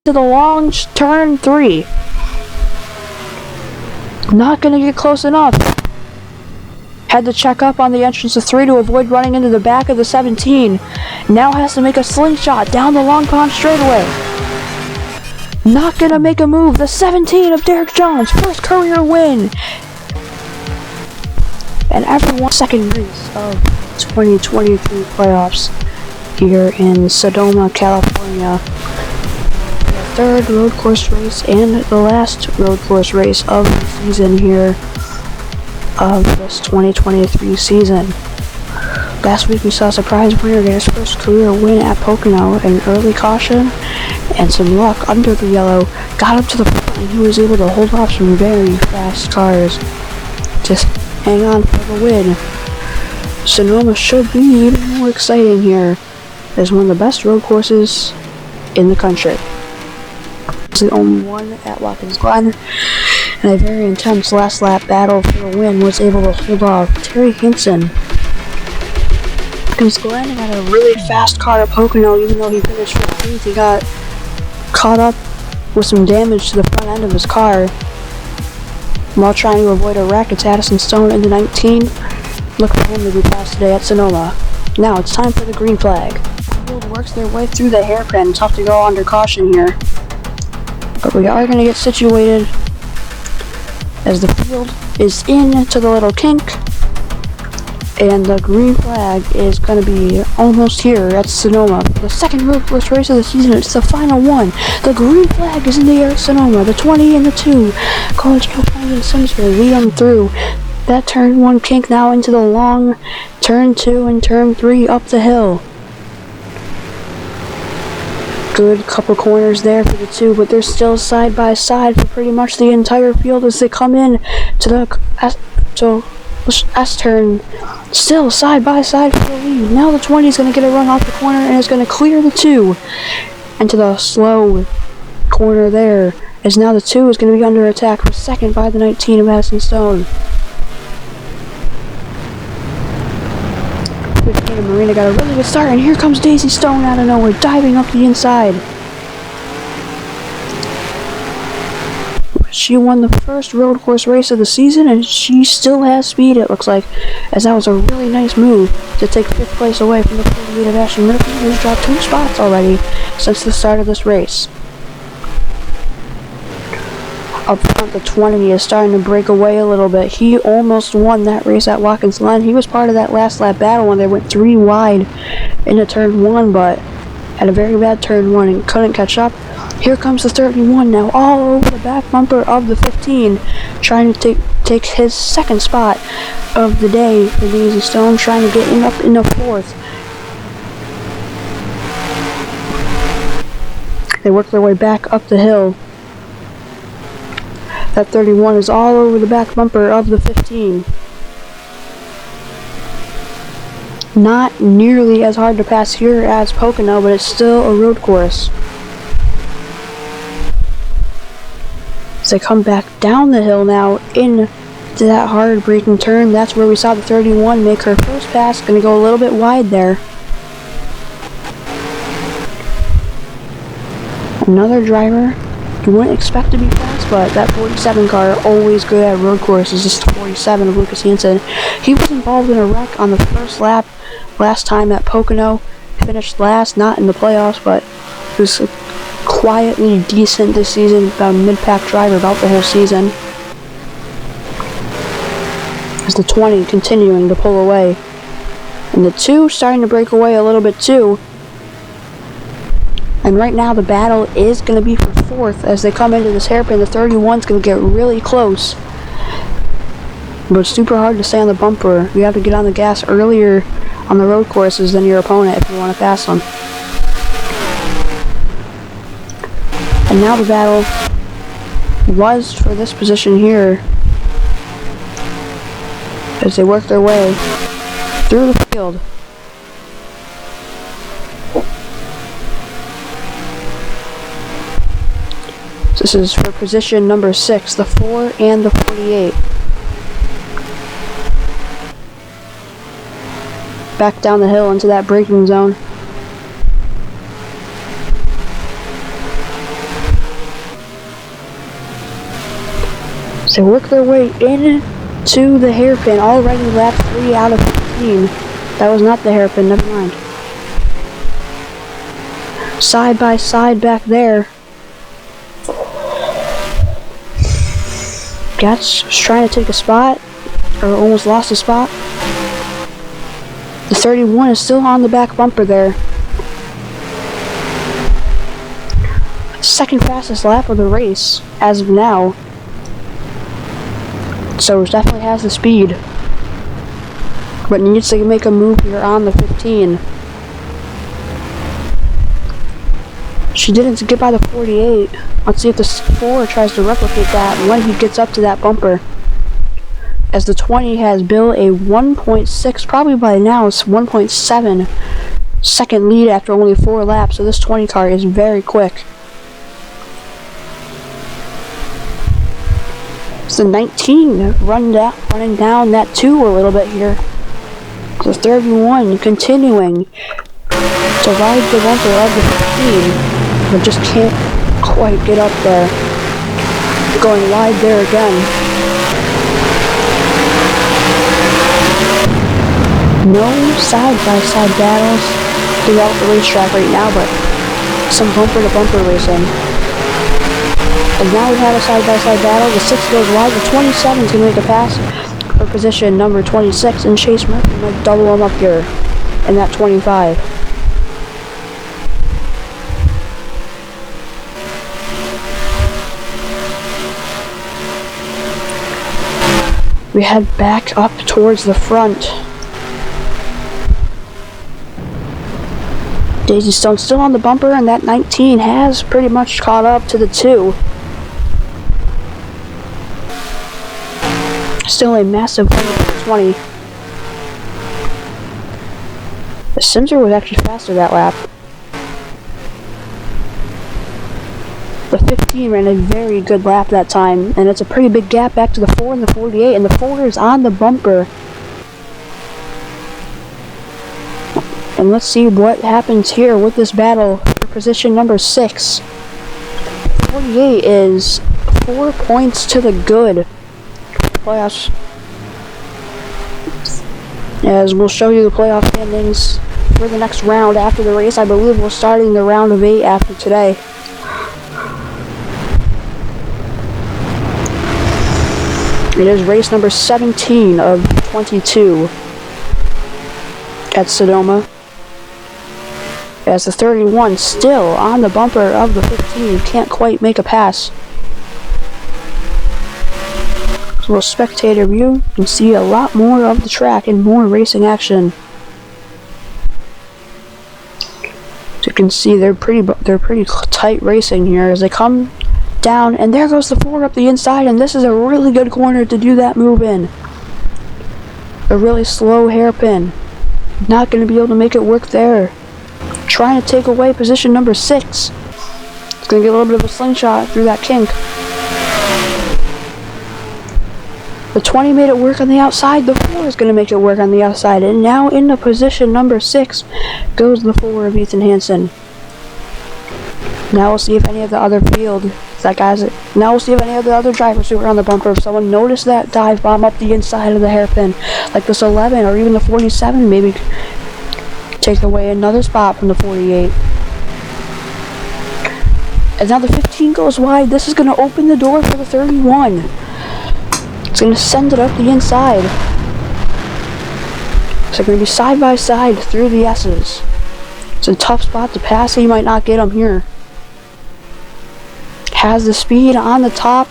to the long turn 3. Not gonna get close enough. Had to check up on the entrance of 3 to avoid running into the back of the 17. Now has to make a slingshot down the long pond straightaway. Not gonna make a move. The 17 of Derek Jones, first career win. And everyone's second race of 2023 playoffs here in Sonoma, California. The third road course race and the last road course race of the season here of this 2023 season. Last week we saw a surprise winner get his first career win at Pocono, an early caution and some luck under the yellow got up to the front and he was able to hold off some very fast cars. Just hang on for the win. Sonoma should be even more exciting here as one of the best road courses in the country. It's the only one at Watkins Glen, and a very intense last lap battle for the win was able to hold off Terry Hinson. Watkins Glen had a really fast car at Pocono, even though he finished 15th. He got caught up with some damage to the front end of his car while trying to avoid a wreck. It's Addison Stone in the 19. Look for him to be passed today at Sonoma. Now it's time for the green flag. The field works their way through the hairpin. Tough to go under caution here. But we are going to get situated as the field is into the little kink. And the green flag is going to be almost here at Sonoma. The second road course race of the season. It's the final one. The green flag is in the air at Sonoma. The 20 and the 2. College California and Simsbury lead them through that turn 1 kink now into the long turn 2 and turn 3 up the hill. Good couple corners there for the 2, but they're still side by side for pretty much the entire field as they come in to the S turn. Still side by side for the lead. Now the 20 is going to get a run off the corner and is going to clear the 2 into the slow corner there, as now the 2 is going to be under attack for second by the 19 of Addison Stone. 15 of Marina got a really good start, and here comes Daisy Stone out of nowhere, diving up the inside. She won the first road course race of the season, and she still has speed, it looks like, as that was a really nice move to take 5th place away from the full lead of Ashton Murphy, who's dropped 2 spots already since the start of this race. Up front, the 20 is starting to break away a little bit. He almost won that race at Watkins Glen. He was part of that last lap battle when they went 3 wide into turn 1, but had a very bad turn 1 and couldn't catch up. Here comes the 31 now, all over the back bumper of the 15, trying to take his second spot of the day for Daisy Stone, trying to get up in the 4th. They work their way back up the hill. That 31 is all over the back bumper of the 15. Not nearly as hard to pass here as Pocono, but it's still a road course. As they come back down the hill now into that hard braking turn, that's where we saw the 31 make her first pass. Going to go a little bit wide there. Another driver you wouldn't expect to be fast, but that 47 car, always good at road courses. This is the 47 of Lucas Hansen. He was involved in a wreck on the first lap last time at Pocono. Finished last, not in the playoffs, but he was quietly decent this season, about a mid-pack driver about the whole season. As the 20 continuing to pull away. And the 2 starting to break away a little bit too. And right now the battle is going to be for 4th as they come into this hairpin. The 31's going to get really close. But it's super hard to stay on the bumper. You have to get on the gas earlier on the road courses than your opponent if you want to pass them. And now the battle was for this position here as they work their way through the field. This is for position number 6, the 4 and the 48. Back down the hill into that braking zone. So they work their way in to the hairpin, already lap 3 out of 15. That was not the hairpin, never mind. Side by side back there. Gats was trying to take a spot, or almost lost a spot. The 31 is still on the back bumper there. Second fastest lap of the race as of now. So it definitely has the speed. But needs to make a move here on the 15. She didn't get by the 48. Let's see if the 4 tries to replicate that when he gets up to that bumper. As the 20 has built a 1.6, probably by now it's 1.7 second lead after only 4 laps. So this 20 car is very quick. It's the 19 running down that 2 a little bit here. The 31 continuing to ride the bumper of the 15. But just can't quite get up there. Going wide there again. No side-by-side battles throughout the racetrack right now, but some bumper-to-bumper racing. And now we have a side-by-side battle. The 6 goes wide. The 27 is going to make a pass for position number 26, and Chase Murphy might double him up here in that 25. We head back up towards the front. Daisy Stone still on the bumper, and that 19 has pretty much caught up to the 2. Still a massive 20. The Simser was actually faster that lap. The 15 ran a very good lap that time, and it's a pretty big gap back to the 4 and the 48, and the 4 is on the bumper. And let's see what happens here with this battle for position number 6. 48 is 4 points to the good. Playoffs. As we'll show you the playoff standings for the next round after the race. I believe we're starting the round of 8 after today. It is race number 17 of 22 at Sonoma. As the 31 still on the bumper of the 15, can't quite make a pass. A little spectator view, you can see a lot more of the track and more racing action. As you can see, they're pretty tight racing here as they come down, and there goes the 4 up the inside, and this is a really good corner to do that move in. A really slow hairpin. Not going to be able to make it work there. Trying to take away position number 6. It's going to get a little bit of a slingshot through that kink. The 20 made it work on the outside. The 4 is going to make it work on the outside. And now into position number 6 goes the 4 of Ethan Hansen. Now we'll see if any of the other Now we'll see if any of the other drivers who were on the bumper, if someone noticed that dive bomb up the inside of the hairpin, like this 11 or even the 47, maybe take away another spot from the 48. And now the 15 goes wide. This is going to open the door for the 31. It's going to send it up the inside. So they're going to be side by side through the S's. It's a tough spot to pass, so you might not get them here. Has the speed on the top.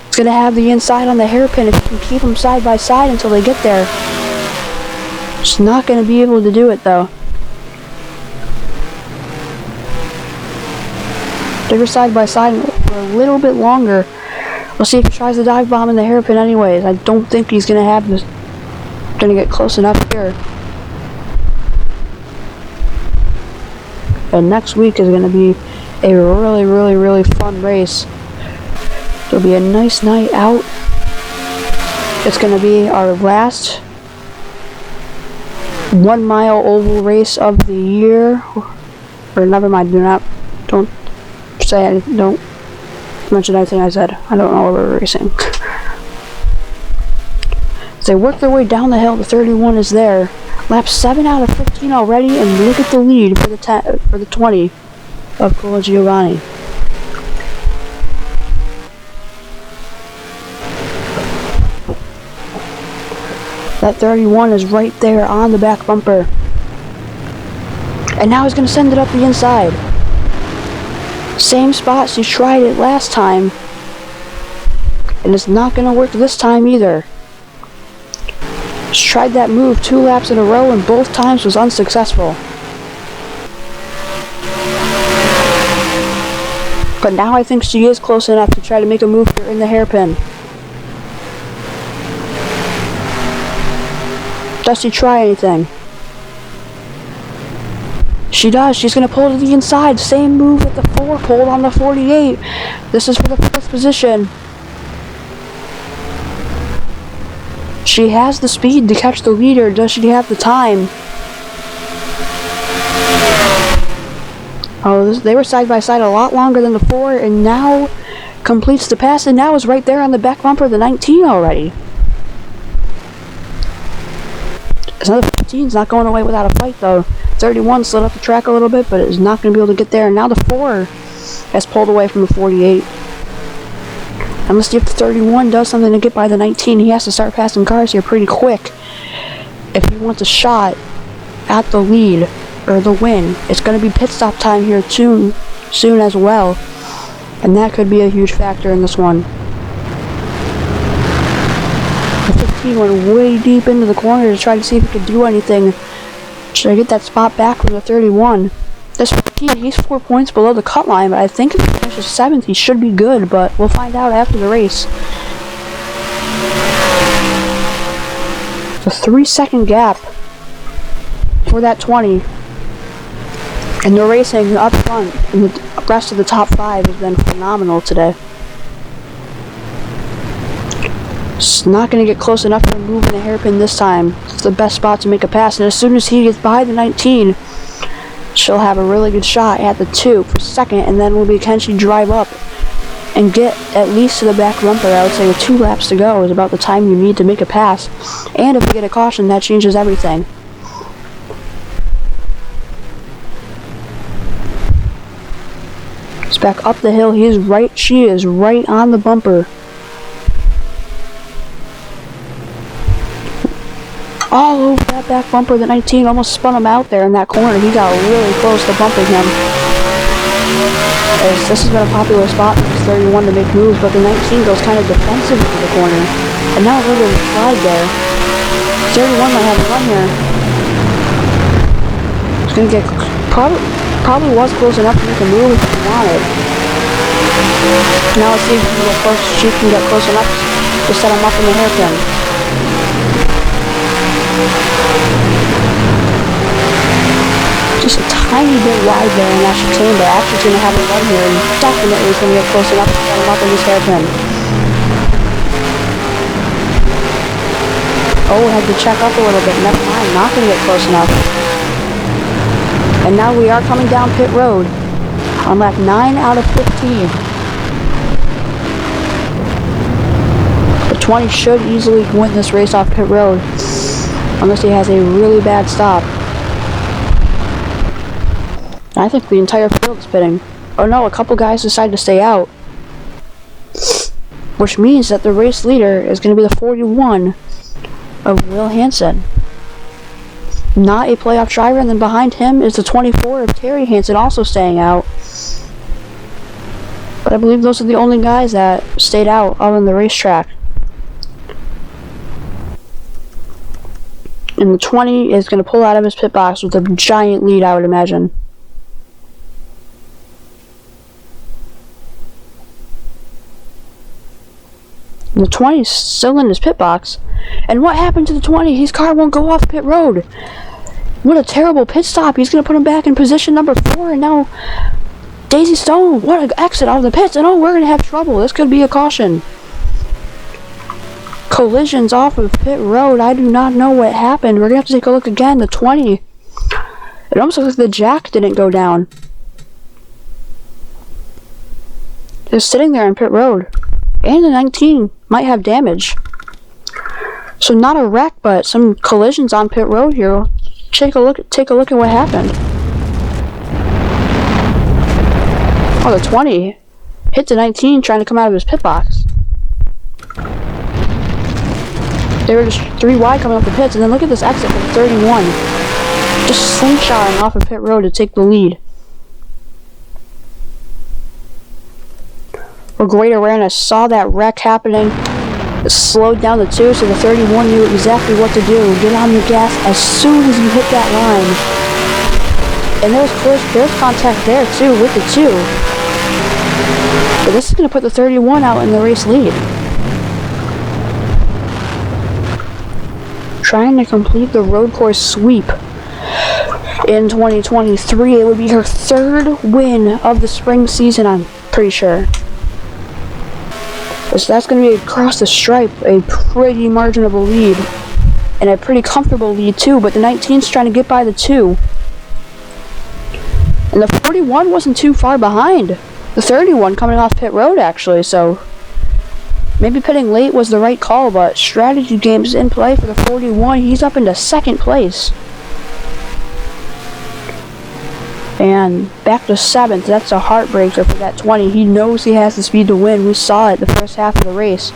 It's going to have the inside on the hairpin if you can keep them side by side until they get there. It's not going to be able to do it though. They're side by side for a little bit longer. We'll see if he tries the dive bomb in the hairpin anyways. I don't think he's going to have this. Going to get close enough here. And next week is going to be a really fun race. It'll be a nice night out. It's going to be our last 1 mile oval race of the year. Or never mind, don't mention anything I said. I don't know what we're racing. As they work their way down the hill, the 31 is there. Lap 7 out of 15 already, and look at the lead for the 20 of Cola Giovanni. That 31 is right there on the back bumper. And now he's going to send it up the inside. Same spot she tried it last time. And it's not going to work this time either. She tried that move 2 laps in a row and both times was unsuccessful. But now I think she is close enough to try to make a move here in the hairpin. Does she try anything? She does. She's going to pull to the inside. Same move with the 4 pulled on the 48. This is for the 4th position. She has the speed to catch the leader. Does she have the time? Oh, they were side by side a lot longer than the 4, and now completes the pass, and now is right there on the back bumper of the 19 already. Another 15's not going away without a fight, though. 31 slid up the track a little bit, but is not going to be able to get there. And now the 4 has pulled away from the 48. And let's see if the 31 does something to get by the 19. He has to start passing cars here pretty quick if he wants a shot at the lead or the win. It's going to be pit stop time here soon as well, and that could be a huge factor in this one. The 15 went way deep into the corner to try to see if he could do anything. Should I get that spot back from the 31? This 15, he's 4 points below the cut line, but I think if he finishes 7th, he should be good, but we'll find out after the race. The 3-second gap for that 20. And the racing up front and the rest of the top 5 has been phenomenal today. It's not going to get close enough to move in a hairpin this time. It's the best spot to make a pass, and as soon as he gets by the 19, she'll have a really good shot at the 2 for 2nd, and then will potentially drive up and get at least to the back bumper. I would say with 2 laps to go is about the time you need to make a pass. And if you get a caution, that changes everything. It's back up the hill. She is right on the bumper. All over that back bumper. The 19 almost spun him out there in that corner. He got really close to bumping him. As this has been a popular spot for this 31 to make moves, but the 19 goes kind of defensive into the corner. And now a little bit of a slide there. 31 might have a run here. It's going to get probably was close enough to make a move if he wanted. Now let's see if she can get close enough to set him up in the hairpin. Just a tiny bit wide there in that chicane, but actually going to have a run here, and definitely is going to get close enough to set him up in his hairpin. Oh, had to check up a little bit. Never mind, not going to get close enough. And now we are coming down pit road on lap 9 out of 15. The 20 should easily win this race off pit road, unless he has a really bad stop. I think the entire field is pitting. Oh no, a couple guys decide to stay out. Which means that the race leader is going to be the 41 of Will Hansen. Not a playoff driver, and then behind him is the 24 of Terry Hansen, also staying out. But I believe those are the only guys that stayed out on the racetrack. And the 20 is going to pull out of his pit box with a giant lead, I would imagine. And the 20 is still in his pit box. And what happened to the 20? His car won't go off pit road. What a terrible pit stop. He's going to put him back in position number 4. And now Daisy Stone, what an exit out of the pits. And oh, we're going to have trouble. This could be a caution. Collisions off of pit road. I do not know what happened. We're going to have to take a look again. The 20. It almost looks like the jack didn't go down. Just sitting there on pit road. And the 19 might have damage. So not a wreck, but some collisions on pit road here. Take a look at what happened. Oh, the 20 hit the 19 trying to come out of his pit box. They were just 3 wide coming up the pits, and then look at this exit for the 31. Just slingshotting off of pit road to take the lead. With great awareness, saw that wreck happening. It slowed down the 2, so the 31 knew exactly what to do. Get on the gas as soon as you hit that line. And there's contact there too with the 2. But this is going to put the 31 out in the race lead. Trying to complete the road course sweep in 2023. It would be her 3rd win of the spring season, I'm pretty sure. So that's going to be across the stripe, a pretty margin of a lead. And a pretty comfortable lead too, but the 19's trying to get by the 2. And the 41 wasn't too far behind the 31 coming off pit road actually, so maybe pitting late was the right call, but strategy games in play for the 41. He's up into 2nd place. And back to 7th. That's a heartbreaker for that 20. He knows he has the speed to win. We saw it the first half of the race.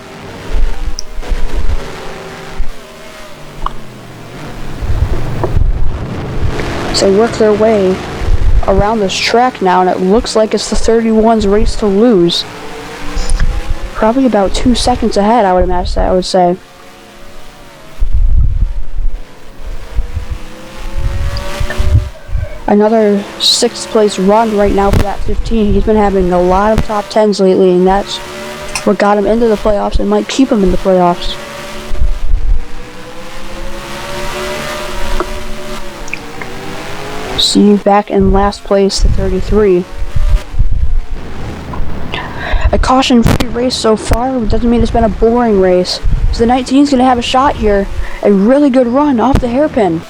So they work their way around this track now, and it looks like it's the 31's race to lose. Probably about 2 seconds ahead, I would imagine. I would say. Another 6th place run right now for that 15. He's been having a lot of top 10s lately, and that's what got him into the playoffs and might keep him in the playoffs. See you back in last place, the 33. A caution-free race so far, but doesn't mean it's been a boring race. So the 19's going to have a shot here. A really good run off the hairpin.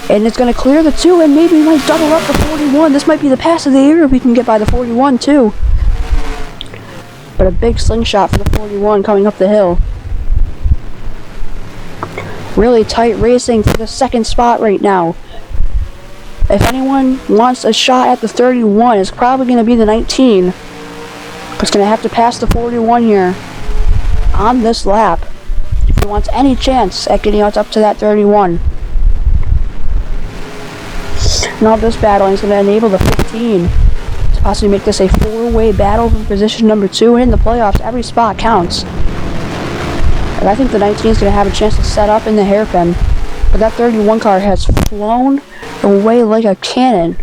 And it's going to clear the 2 and maybe might double up the 41. This might be the pass of the year if we can get by the 41 too. But a big slingshot for the 41 coming up the hill. Really tight racing for the 2nd spot right now. If anyone wants a shot at the 31, it's probably going to be the 19. But it's going to have to pass the 41 here on this lap if he wants any chance at getting out up to that 31. And all this battling is going to enable the 15 to possibly make this a 4-way battle for position number 2. And in the playoffs, every spot counts. And I think the 19 is going to have a chance to set up in the hairpin. But that 31 car has flown away like a cannon.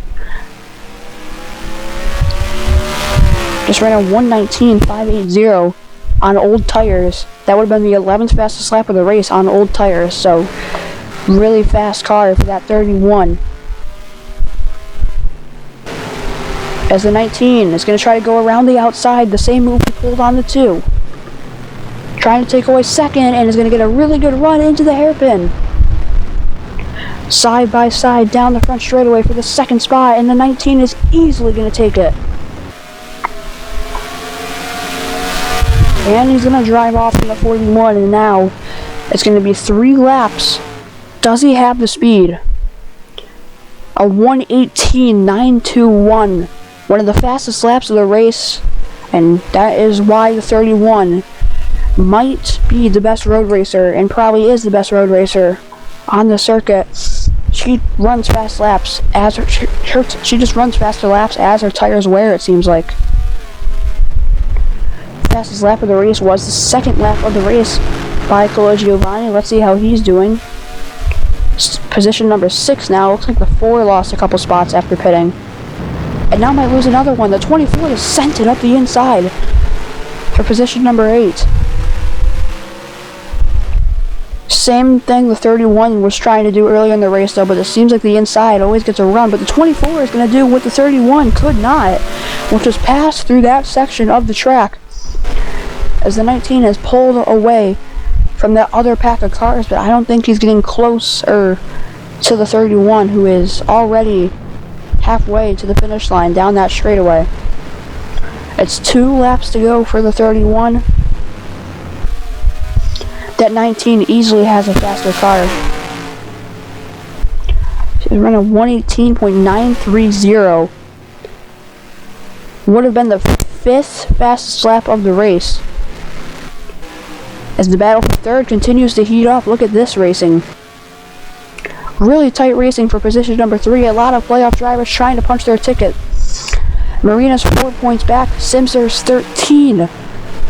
Just ran a 1:19.580 on old tires. That would have been the 11th fastest lap of the race on old tires. So, really fast car for that 31. As the 19 is going to try to go around the outside, the same move he pulled on the 2. Trying to take away 2nd, and is going to get a really good run into the hairpin. Side by side down the front straightaway for the 2nd spot, and the 19 is easily going to take it. And he's going to drive off in the 41, and now it's going to be 3 laps. Does he have the speed? A 1:18.921. One of the fastest laps of the race, and that is why the 31 might be the best road racer, and probably is the best road racer on the circuit. She runs fast laps as she just runs faster laps as her tires wear, it seems like. Fastest lap of the race was the 2nd lap of the race by Giovanni. Let's see how he's doing. Position number 6 now. Looks like the 4 lost a couple spots after pitting. And now might lose another one. The 24 is sent it up the inside for position number 8. Same thing the 31 was trying to do earlier in the race though, but it seems like the inside always gets a run. But the 24 is going to do what the 31 could not, which was pass through that section of the track. As the 19 has pulled away from that other pack of cars, but I don't think he's getting closer to the 31, who is already halfway to the finish line down that straightaway. It's 2 laps to go for the 31. That 19 easily has a faster car. She's running 118.930. Would have been the 5th fastest lap of the race. As the battle for third continues to heat up, look at this racing. Really tight racing for position number 3. A lot of playoff drivers trying to punch their ticket. Marina's 4 points back. Simser's 13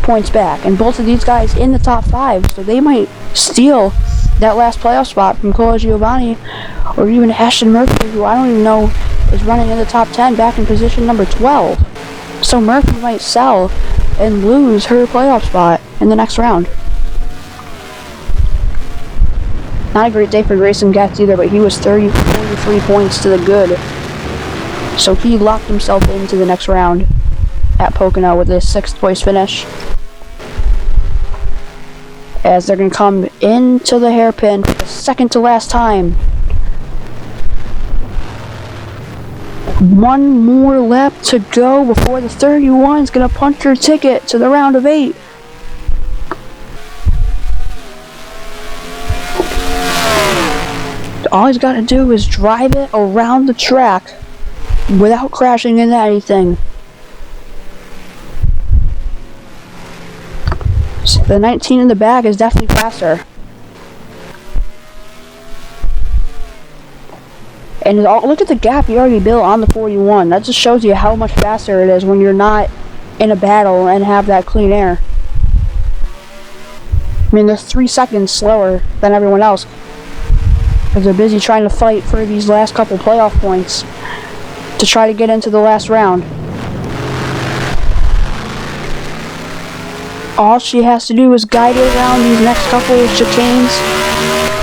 points back. And both of these guys in the top 5. So they might steal that last playoff spot from Cole Giovanni or even Ashton Murphy, who I don't even know is running in the top 10 back in position number 12. So Murphy might sell and lose her playoff spot in the next round. Not a great day for Grayson Getz either, but he was 43 points to the good. So he locked himself into the next round at Pocono with a 6th place finish. As they're going to come into the hairpin for the second to last time. One more lap to go before the 31 is going to punch her ticket to the round of 8. All he's got to do is drive it around the track without crashing into anything. So the 19 in the back is definitely faster. And look at the gap he already built on the 41. That just shows you how much faster it is when you're not in a battle and have that clean air. I mean, they're 3 seconds slower than everyone else, because they're busy trying to fight for these last couple playoff points to try to get into the last round. All she has to do is guide it around these next couple of chicanes,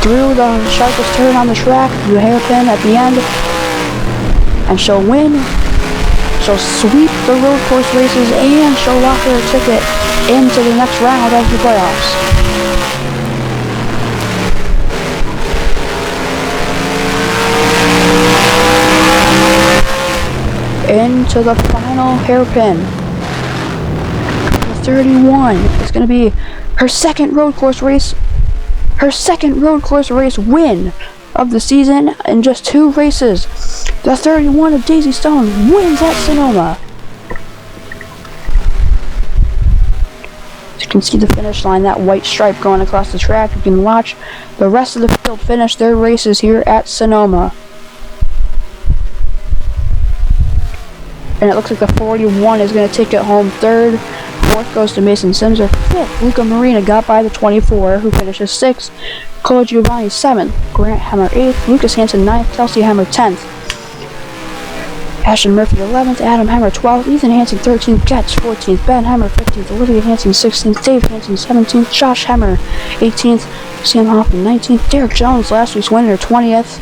through the sharpest turn on the track, the hairpin at the end, and she'll win. She'll sweep the road course races, and she'll lock her ticket into the next round of the playoffs. Into the final hairpin. The 31 is going to be her second road course race win of the season in just 2 races. The 31 of Daisy Stone wins at Sonoma. As you can see the finish line, that white stripe going across the track. You can watch the rest of the field finish their races here at Sonoma. And it looks like the 41 is going to take it home 3rd. 4th goes to Mason Simser. 5th, Luca Marina got by the 24, who finishes 6th. Cole Giovanni 7th. Grant Hammer 8th. Lucas Hansen 9th. Kelsey Hammer 10th. Ashton Murphy 11th. Adam Hammer 12th. Ethan Hansen 13th. Getz 14th. Ben Hammer 15th. Olivia Hansen 16th. Dave Hansen 17th. Josh Hammer 18th. Sam Hoffman 19th. Derek Jones, last week's winner, 20th.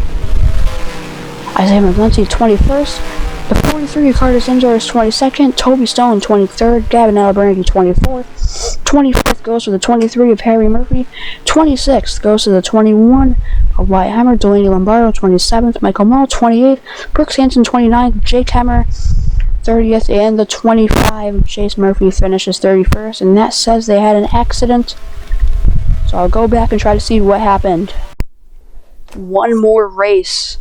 Isaiah McGlinty 21st. The 43 Carter Simser is 22nd, Toby Stone 23rd, Gavin Alabrangi 24th, 25th goes to the 23 of Harry Murphy, 26th goes to the 21 of Wyatt Hammer, Delaney Lombardo 27th, Michael Mull 28th, Brooks Hansen 29th, Jake Hammer 30th, and the 25 Chase Murphy finishes 31st, and that says they had an accident. So I'll go back and try to see what happened. One more race.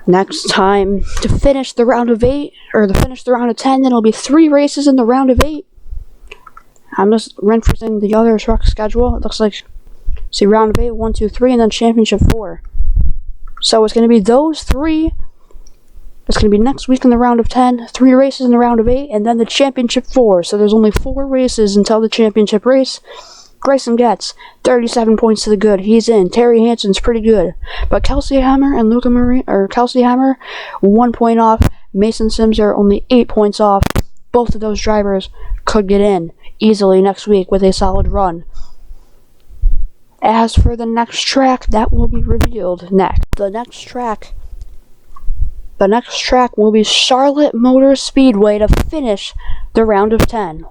Next time to finish the round of 8, or to finish the round of 10, then it'll be 3 races in the round of 8. I'm just referencing the other truck schedule. It looks like, see, round of 8, 1, 2, 3, and then championship 4. So it's going to be those 3. It's going to be next week in the round of 10, 3 races in the round of 8, and then the championship 4. So there's only 4 races until the championship race. Grayson Getz, 37 points to the good. He's in. Terry Hansen's pretty good. But Kelsey Hammer and Kelsey Hammer, 1 point off. Mason Simser, only 8 points off. Both of those drivers could get in easily next week with a solid run. As for the next track, that will be revealed next. The next track will be Charlotte Motor Speedway to finish the round of 10.